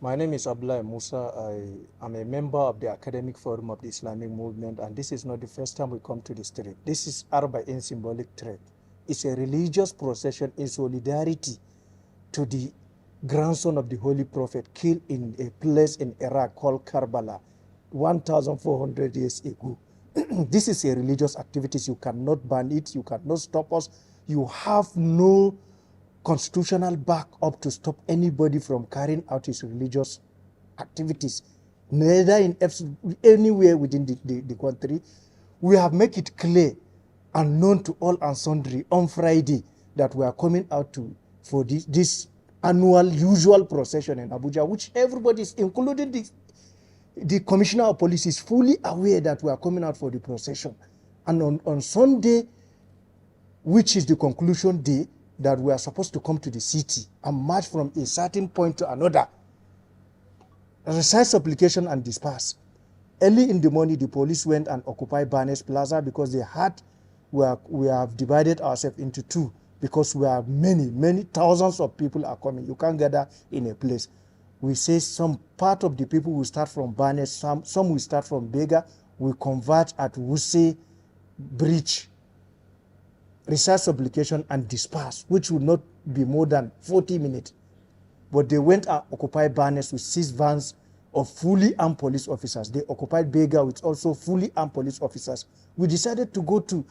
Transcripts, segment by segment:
My name is Abdullah Musa. I am a member of the Academic Forum of the Islamic Movement, and this is not the first time we come to the street. This is Arba'in symbolic trade. It's a religious procession in solidarity to the grandson of the Holy Prophet killed in a place in Iraq called Karbala 1,400 years ago. This is a religious activity. You cannot ban it. You cannot stop us. You have no constitutional backup to stop anybody from carrying out his religious activities, neither in anywhere within the country. We have made it clear and known to all and sundry on Friday that we are coming out for this annual usual procession in Abuja, which everybody is, including the commissioner of police, is fully aware that we are coming out for the procession. And on Sunday, which is the conclusion day, that we are supposed to come to the city and march from a certain point to another, recite supplication and disperse. Early in the morning, the police went and occupied Barnes Plaza because we have divided ourselves into two because we are many thousands of people are coming. You can't gather in a place. We say some part of the people will start from Barnes, some will start from Bega, we converge at Wuse Bridge, recite supplication and disperse, which would not be more than 40 minutes. But they went and occupied Barnes with 6 vans of fully armed police officers. They occupied Bega with also fully armed police officers. We decided to go to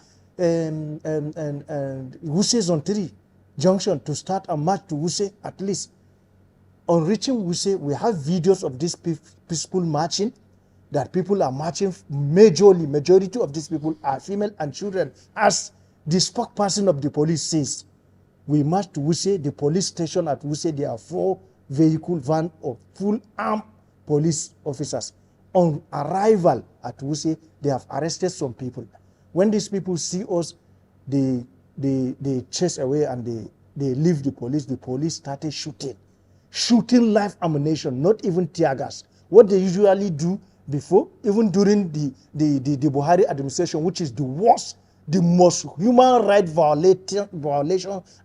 Wuse Zone 3 Junction to start a march to Wuse at least. On reaching Wuse, we have videos of this peaceful marching, that people are marching. Majority of these people are female and children. As the spokesperson of the police says, we marched to Wuse, the police station at Wuse. There are 4 vehicle van of full armed police officers. On arrival at Wuse, they have arrested some people. When these people see us, they chase away and they leave the police. The police started shooting live ammunition, not even tear gas. What they usually do before, even during the Buhari administration, which is the worst, the most human rights violation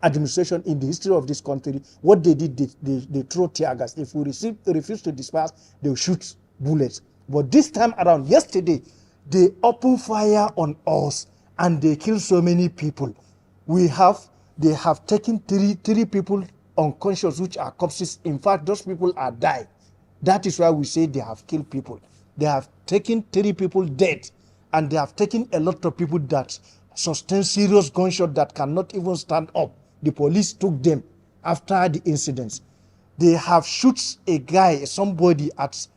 administration in the history of this country, what they did, they throw tear gas. If we refuse to disperse, they'll shoot bullets. But this time around, yesterday, they opened fire on us and they killed so many people. They have taken three people unconscious, which are corpses. In fact, those people are died. That is why we say they have killed people. They have taken 3 people dead, and they have taken a lot of people that sustained serious gunshot that cannot even stand up. The police took them after the incidents. They have shot a guy, somebody at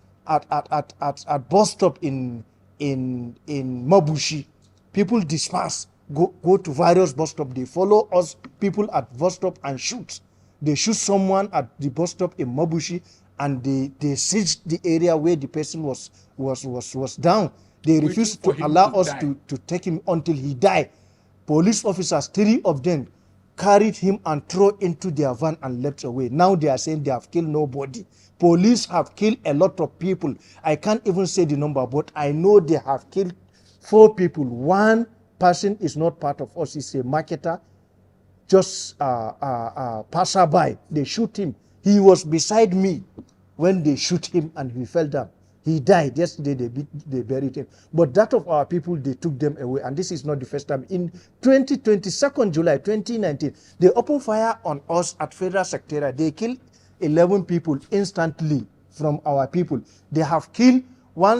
bus stop in Mabushi. People disperse, go to various bus stop. They follow us people at bus stop and shoot. They shoot someone at the bus stop in Mabushi, and they seized the area where the person was down. They refused to allow us to take him until he died. Police officers, 3 of them, carried him and threw into their van and left away. Now they are saying they have killed nobody. Police have killed a lot of people. I can't even say the number, but I know they have killed 4 people. 1 person is not part of us. He's a marketer, just passerby. They shoot him. He was beside me when they shoot him and he fell down. He died. Yesterday they buried him. But that of our people, they took them away. And this is not the first time. In 22nd July 2019, they opened fire on us at Federal Secretariat. They killed 11 people instantly from our people. They have killed one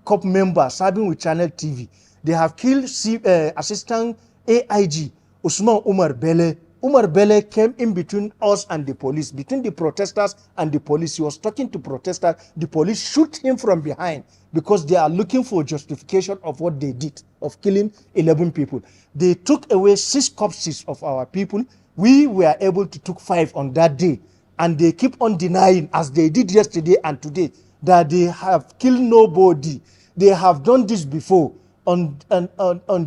COP member serving with Channel TV. They have killed Assistant AIG Usman Umar Bele. Umar Bele came in between us and the police, between the protesters and the police. He was talking to protesters. The police shoot him from behind because they are looking for justification of what they did, of killing 11 people. They took away 6 corpses of our people. We were able to take 5 on that day. And they keep on denying, as they did yesterday and today, that they have killed nobody. They have done this before. On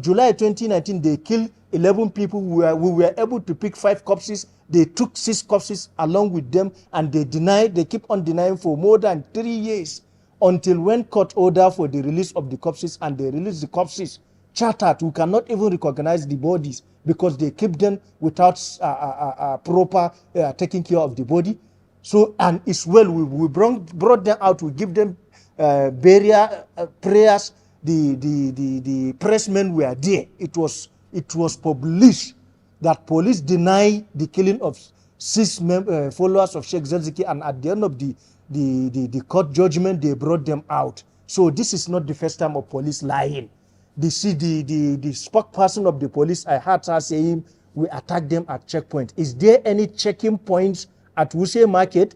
July 2019, they killed 11 people. We were able to pick 5 corpses. They took 6 corpses along with them, and they keep on denying for more than 3 years, until when court order for the release of the corpses, and they release the corpses chartered. We cannot even recognize the bodies because they keep them without proper taking care of the body. So, and it's well, we brought them out, we give them burial prayers. The pressmen were there. It was published that police deny the killing of 6 followers of Sheikh Zalziki, and at the end of the court judgment, they brought them out. So this is not the first time of police lying. The spokesperson of the police, I heard her saying, we attacked them at checkpoint. Is there any checking points at Wuse Market?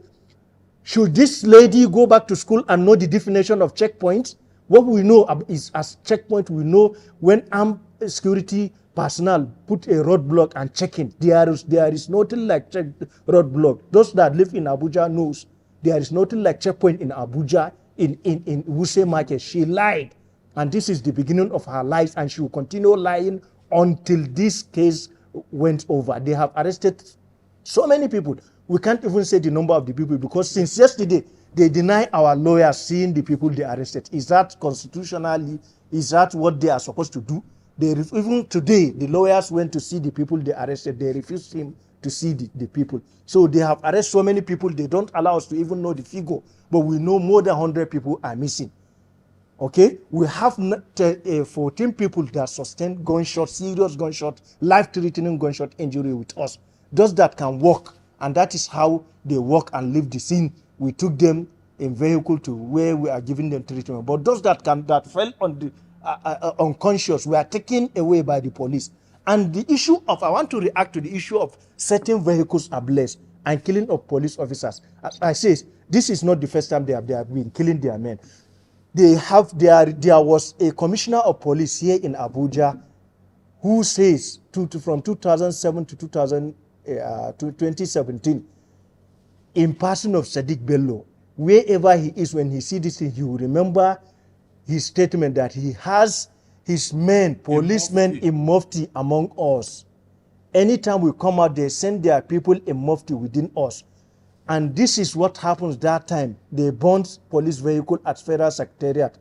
Should this lady go back to school and know the definition of checkpoints? What we know is, as checkpoint, we know when armed security personnel put a roadblock and checking. There is nothing like roadblock. Those that live in Abuja knows there is nothing like checkpoint in Abuja, in Wuse Market. She lied, and this is the beginning of her lies, and she will continue lying until this case went over. They have arrested so many people. We can't even say the number of the people, because since yesterday, they deny our lawyers seeing the people they arrested. Is that constitutionally? Is that what they are supposed to do? Even today, the lawyers went to see the people they arrested. They refused him to see the people. So they have arrested so many people, they don't allow us to even know the figure. But we know more than 100 people are missing. Okay, we have 14 people that sustained gunshot, serious gunshot, life-threatening gunshot injury with us. Those that can walk, and that is how they walk and leave the scene. We took them in vehicle to where we are giving them treatment. But those that fell on the unconscious were taken away by the police. And the issue of, I want to react to the issue of certain vehicles ablaze and killing of police officers. As I say, this is not the first time they have been killing their men. There was a commissioner of police here in Abuja who says from 2007 to 2017, in person of Sadiq Bello, wherever he is, when he sees this thing, he will remember his statement that he has his men, policemen in Mufti among us. Anytime we come out, they send their people in Mufti within us. And this is what happens that time. They burnt police vehicle at Federal Secretariat.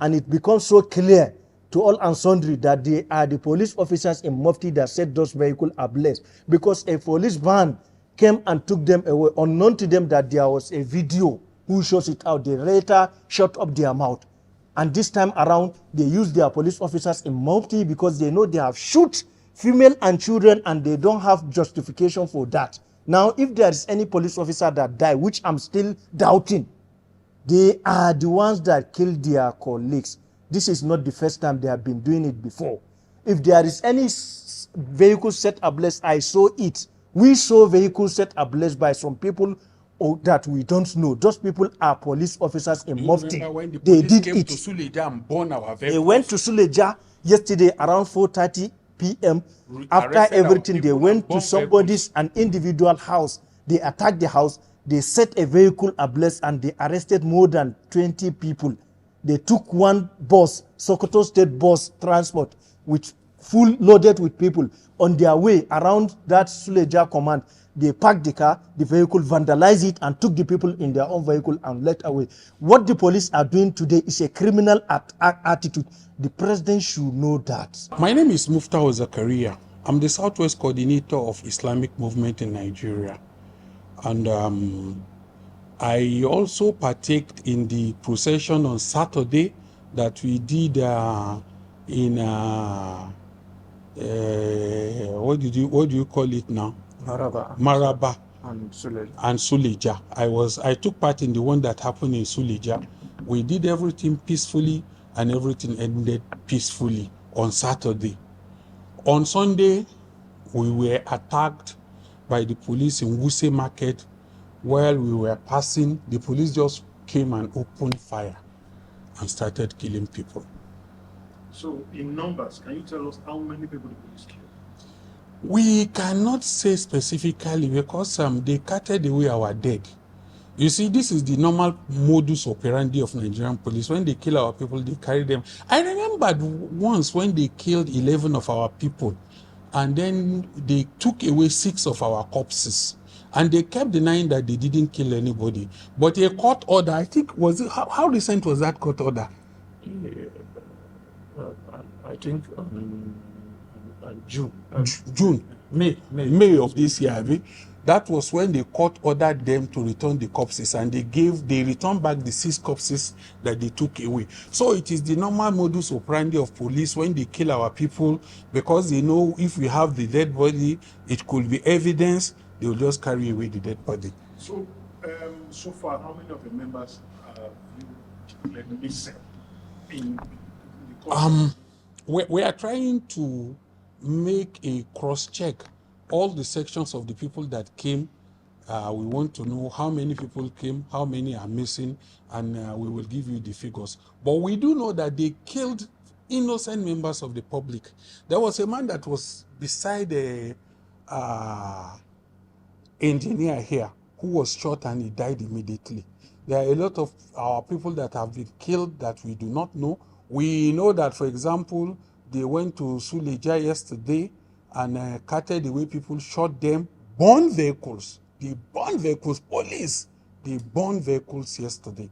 And it becomes so clear to all and sundry that they are the police officers in Mufti that set those vehicles ablaze. Because a police van came and took them away, unknown to them that there was a video who shows it out. They later shut up their mouth. And this time around, they use their police officers in Mufti because they know they have shot female and children, and they don't have justification for that. Now, if there is any police officer that died, which I'm still doubting, they are the ones that killed their colleagues. This is not the first time they have been doing it before. If there is any vehicle set ablaze, I saw it. We saw vehicles set ablaze by some people that we don't know. Those people are police officers in Mufti. They did it. To Suleja and burn our vehicles. They went to Suleja yesterday around 4:30 p.m. After everything, they went to somebody's, an individual house. They attacked the house. They set a vehicle ablaze, and they arrested more than 20 people. They took one bus, Sokoto State bus transport, which full loaded with people. On their way around that Suleja command, they parked the car, the vehicle, vandalized it, and took the people in their own vehicle and left away. What the police are doing today is a criminal attitude. The president should know that. My name is Muftau Zakaria. I'm the Southwest Coordinator of Islamic Movement in Nigeria. And I also partaked in the procession on Saturday that we did in what do you call it now? Maraba and Suleja. I took part in the one that happened in Suleja. We did everything peacefully, and everything ended peacefully on Saturday. On Sunday, we were attacked by the police in Wuse Market. While we were passing, the police just came and opened fire and started killing people. So, in numbers, can you tell us how many people the police killed? We cannot say specifically because they carted away our dead. You see, this is the normal modus operandi of Nigerian police. When they kill our people, they carry them. I remembered once when they killed 11 of our people, and then they took away 6 of our corpses. And they kept denying that they didn't kill anybody. But a court order, I think, how recent was that court order? I think June. May of this year, That was when the court ordered them to return the corpses, and they returned back the 6 corpses that they took away. So it is the normal modus operandi of police when they kill our people, because they know if we have the dead body, it could be evidence, they will just carry away the dead body. So, so far, how many of the members have you declared missing in the course? We are trying to make a cross-check all the sections of the people that came. We want to know how many people came, how many are missing, and we will give you the figures. But we do know that they killed innocent members of the public. There was a man that was beside a engineer here who was shot and he died immediately. There are a lot of our people that have been killed that we do not know. We know that, for example, they went to Suleja yesterday and carted away people, shot them, burned vehicles. They burned vehicles, police. They burned vehicles yesterday.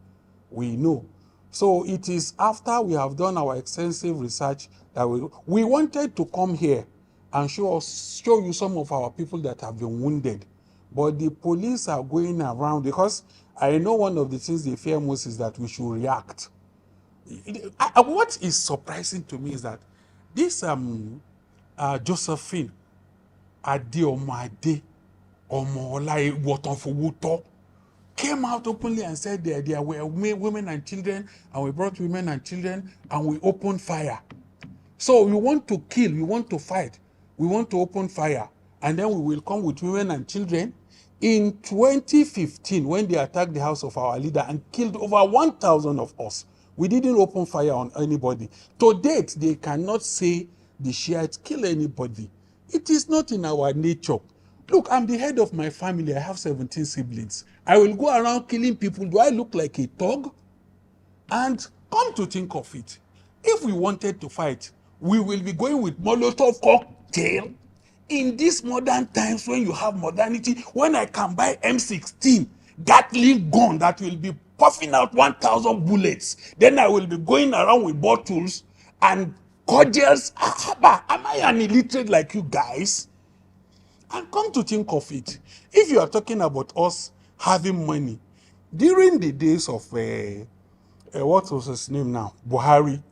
We know. So it is after we have done our extensive research that we wanted to come here and show you some of our people that have been wounded. But the police are going around, because I know one of the things they fear most is that we should react. What is surprising to me is that this Josephine Adeomade Omolai Wotonfowuto came out openly and said there were women and children, and we brought women and children and we opened fire. So we want to kill, we want to fight, we want to open fire, and then we will come with women and children. In 2015, when they attacked the house of our leader and killed over 1,000 of us, we didn't open fire on anybody. To date, they cannot say the Shiites kill anybody. It is not in our nature. Look, I'm the head of my family. I have 17 siblings. I will go around killing people. Do I look like a thug? And come to think of it, if we wanted to fight, we will be going with Molotov cocktail. In these modern times, when you have modernity, when I can buy M16 Gatling gun that will be puffing out 1,000 bullets, then I will be going around with bottles and cordials. Am I an illiterate like you guys? And come to think of it, if you are talking about us having money, during the days of what was his name now, Buhari,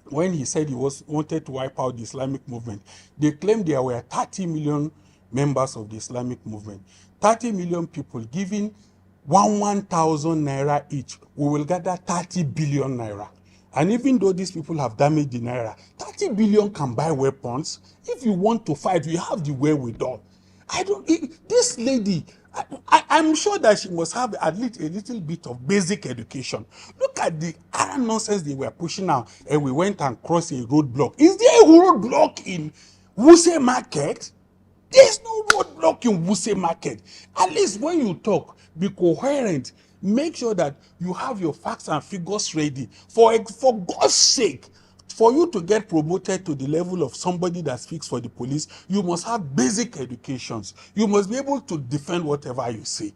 when he said he wanted to wipe out the Islamic movement, they claimed there were 30 million members of the Islamic movement. 30 million people giving 1,000 naira each, we will gather 30 billion naira. And even though these people have damaged the naira, 30 billion can buy weapons. If you want to fight, we have the wherewithal. This lady, I'm sure that she must have at least a little bit of basic education. Look at the nonsense they were pushing out, and we went and crossed a roadblock. Is there a roadblock in Wuse Market? There's no roadblock in Wuse Market. At least when you talk, be coherent. Make sure that you have your facts and figures ready. For God's sake, for you to get promoted to the level of somebody that speaks for the police, you must have basic educations. You must be able to defend whatever you say.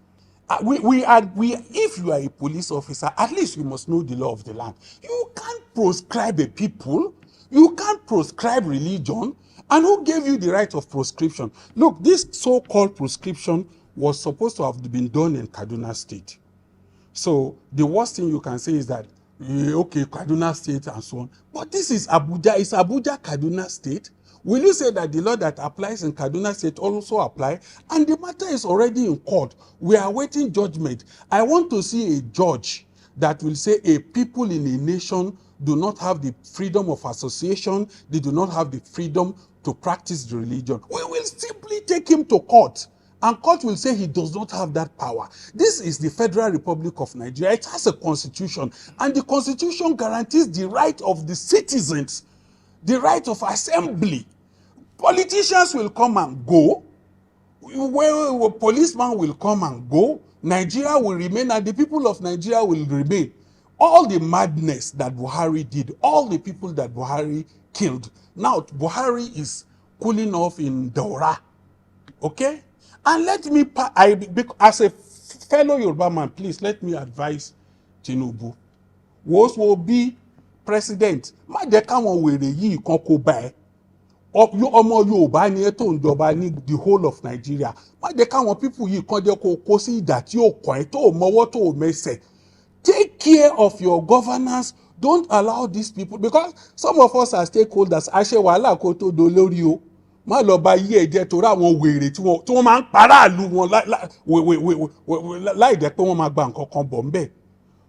If you are a police officer, at least you must know the law of the land. You can't proscribe a people. You can't proscribe religion. And who gave you the right of proscription? Look, this so-called proscription was supposed to have been done in Kaduna State. So the worst thing you can say is that, okay, Kaduna State and so on. But this is Abuja. Is Abuja Kaduna State? Will you say that the law that applies in Kaduna State also apply? And the matter is already in court. We are awaiting judgment. I want to see a judge that will say a people in a nation do not have the freedom of association. They do not have the freedom to practice the religion. We will simply take him to court. And court will say he does not have that power. This is the Federal Republic of Nigeria. It has a constitution. And the constitution guarantees the right of the citizens, the right of assembly. Politicians will come and go. Policemen will come and go. Nigeria will remain, and the people of Nigeria will remain. All the madness that Buhari did, all the people that Buhari killed. Now, Buhari is cooling off in Daura. Okay? And let me, as a fellow Yoruba man, please let me advise Tinubu. Wos will be president. Ma jẹ́ káwọn wèrè yìí kan kó bá ẹ. ọmọ Yorùbá ni ẹ tó ń jọba ní the whole of Nigeria. Má jẹ́ káwọn people yìí kan jẹ́ kó kó sí ìdà tí ó kàn ẹ́ tó mọ́wọ́ tó mẹsẹ̀. Take care of your governance. Don't allow these people, because some of us are stakeholders. Àṣẹ wàhálà kó tó dolórí o. Má lọ bá yí ẹ̀jẹ̀ torí àwọn wèrè tí wọ́n máa ń paráàlú wọn láì jẹ́ pé wọ́n máa gba nǹkan kan bọ̀ ńbẹ̀.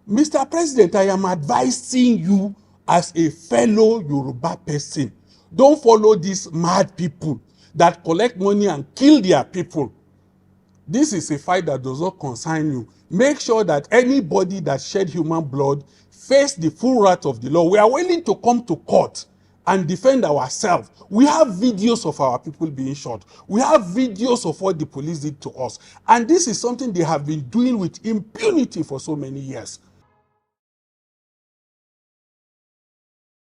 Mr. President, I am advising you as a fellow Yoruba person. Don't follow these mad people that collect money and kill their people. This is a fight that does not concern you. Make sure that anybody that shed human blood face the full wrath of the law. We are willing to come to court and defend ourselves. We have videos of our people being shot. We have videos of what the police did to us. And this is something they have been doing with impunity for so many years.